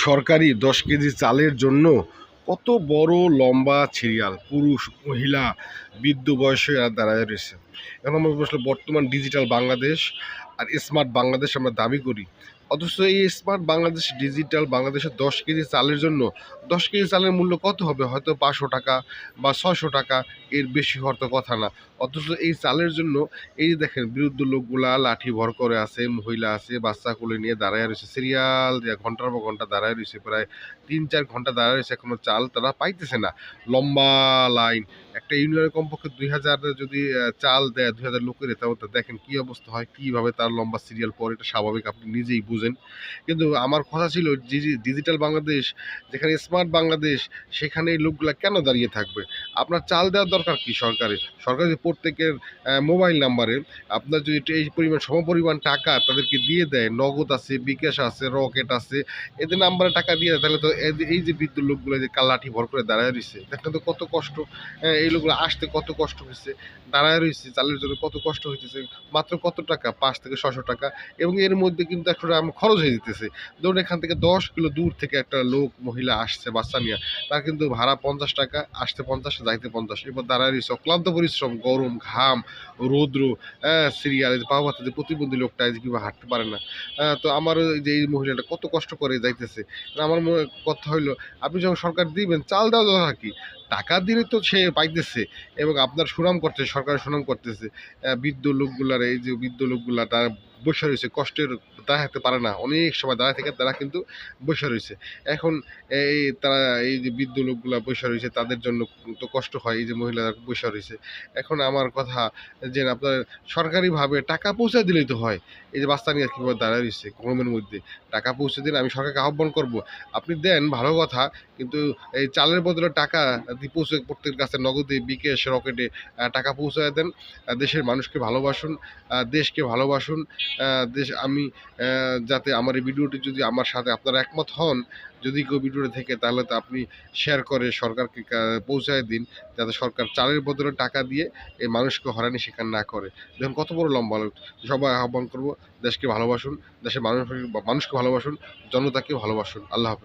সরকারি 10 কেজি চালের জন্য কত বড় লম্বা সিরিয়াল, পুরুষ মহিলা বৃদ্ধ বয়সে দাঁড়ায় রয়েছে। এখন আমরা বসলে বর্তমান ডিজিটাল বাংলাদেশ আর স্মার্ট বাংলাদেশ আমরা দাবি করি, অথচ এই স্মার্ট বাংলাদেশ ডিজিটাল বাংলাদেশের 10 কেজি চালের জন্য 10 কেজি চালের মূল্য কত হবে? হয়তো 500 টাকা বা 600 টাকা, এর বেশি হওয়ার তো কথা না। অথচ এই চালের জন্য এই যে দেখেন বিরুদ্ধ লোকগুলা লাঠি ভর করে আছে, মহিলা আছে, বাচ্চা কোলে নিয়ে দাঁড়ায় রয়েছে, সিরিয়াল দিয়ে ঘন্টার পর ঘন্টা দাঁড়ায় রয়েছে, প্রায় 3-4 ঘন্টা দাঁড়ায় রয়েছে, এখনো চাল তারা পাইতেছে না। লম্বা লাইন, একটা ইউনিয়নের কমপক্ষে 2000 যদি চাল দেয় 2000 লোকের, তাহলে তো দেখেন কি অবস্থা হয়, কিভাবে তার লম্বা সিরিয়াল পরে, এটা স্বাভাবিক, আপনি নিজেই বুঝেন। কিন্তু আমার কথা ছিল ডিজিটাল বাংলাদেশ যেখানে স্মার্ট বাংলাদেশ, সেখানে এই লোকগুলা কেন দাঁড়িয়ে থাকবে? আপনার চাল দেওয়ার দরকার কি সরকারের? সরকার যে প্রত্যেকের মোবাইল নাম্বারে আপনার যদি এই পরিমাণ সমপরিমাণ টাকা তাদেরকে দিয়ে দেয়, নগদ আছে, বিকাশ আছে, রকেট আছে, এদের নাম্বারে টাকা দিয়ে দেয়, তাহলে তো এই যে বৃদ্ধ লোকগুলো যে লাঠি ভর করে দাঁড়ায় রয়েছে, দেখেন তো কত কষ্ট। এই লোকগুলো আসতে কত কষ্ট হয়েছে, দাঁড়ায় রয়েছে চালের জন্য কত কষ্ট হইতেছে। মাত্র কত টাকা? 500 থেকে 600 টাকা। এবং এর মধ্যে কিন্তু একটা খরচ হয়ে যেতেছে। ধরুন এখান থেকে 10 কিলো দূর থেকে একটা লোক মহিলা আসছে বাচ্চা নিয়ে, তার কিন্তু ভাড়া 50 টাকা, আসতে 50, যাইতে 50। এবার দাঁড়ায় রয়েছে, অক্লান্ত পরিশ্রম, গরম, ঘাম, রৌদ্র, সিরিয়াল, পা হাতে যে প্রতিবন্ধী লোকটা যে কিংবা হাঁটতে পারে না। তো আমার যে এই মহিলাটা কত কষ্ট করে যাইতেছে। আমার কথা হইলো, আপনি যখন সরকার দিবেন চাল দেওয়া দরকার কি? টাকা দিলে তো সে পাইতেছে এবং আপনার সুনাম করতেছে, সরকারের সুনাম করতেছে। বৃদ্ধ লোকগুলার, এই যে বৃদ্ধ লোকগুলা তারা বসে রয়েছে, কষ্টের দাঁড়াতে পারে না, অনেক সময় দাঁড়ায় থেকে তারা কিন্তু বসে রয়েছে। এখন তারা এই যে বৃদ্ধ লোকগুলা বসে রয়েছে, তাদের জন্য তো কষ্ট হয়, এই যে মহিলারা বসে রয়েছে। এখন আমার কথা যে আপনার সরকারিভাবে টাকা পৌঁছে দিলেই তো হয়। এই যে বাচ্চা নিয়ে কীভাবে দাঁড়ায় রয়েছে গরমের মধ্যে, টাকা পৌঁছে দিলে আমি সরকারকে আহ্বান করব, আপনি দেন ভালো কথা, কিন্তু এই চালের বদলে টাকা পৌঁছে প্রত্যেকের কাছে নগদে, বিকাশ, রকেটে টাকা পৌঁছায় দেন। দেশের মানুষকে ভালোবাসুন, দেশকে ভালোবাসুন। আমি যাতে আমার এই ভিডিওটি যদি আমার সাথে আপনারা একমত হন, যদি কেউ ভিডিওটা থেকে, তাহলে তো আপনি শেয়ার করে সরকারকে পৌঁছায় দিন, যাতে সরকার চালের বদলে টাকা দিয়ে এই মানুষকে হয়রানি শিকার না করে। দেখুন কত বড় লম্বা লোক। সবাই আহ্বান করব, দেশকে ভালোবাসুন, দেশের মানুষকে ভালোবাসুন, জনতাকে ভালোবাসুন। আল্লাহ হাফেজ।